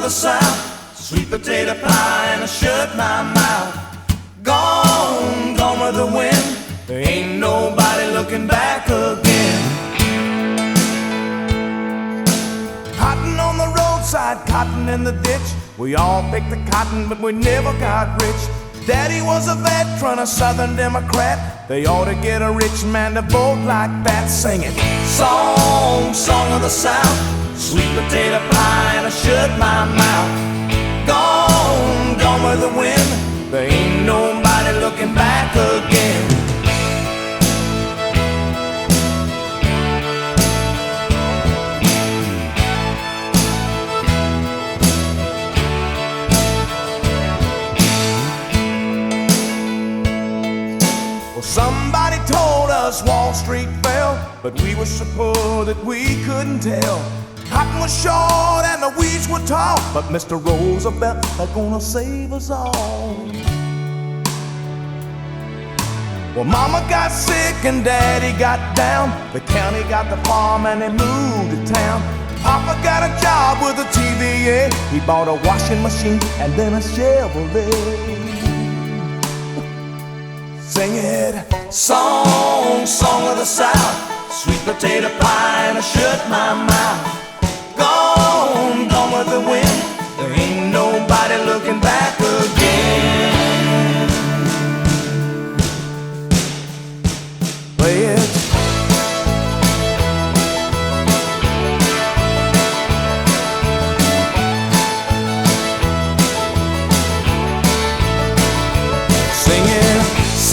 the South, sweet potato pie and I shut my mouth. Gone, gone with the wind, there ain't nobody looking back again. Cotton on the roadside, cotton in the ditch. We all picked the cotton, but we never got rich. Daddy was a veteran, a Southern Democrat. They ought to get a rich man to vote like that. Singing song, song of the South, sweet potato pie and I shut my mouth. Gone, gone with the wind, there ain't nobody looking back again. Somebody told us Wall Street fell, but we were so poor that we couldn't tell. Cotton was short and the weeds were tall, but Mr. Roosevelt is gonna save us all. Well, Mama got sick and Daddy got down. The county got the farm and they moved to town. Papa got a job with the TVA. He bought a washing machine and then a Chevrolet. Sing it, song, song of the South, sweet potato pie and I shut my mouth. Gone, gone with the wind, there ain't nobody looking back again. Play it.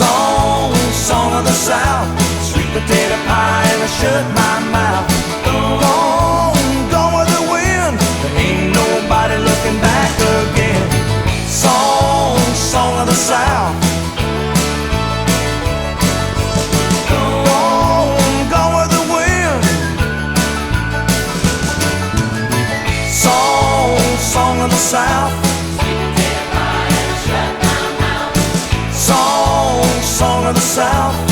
Song, song of the South, sweet potato pie and I shut my mouth. Gone, gone with the wind, there ain't nobody looking back again. Song, song of the South. Gone, gone with the wind. Song, song of the South. Song of the South.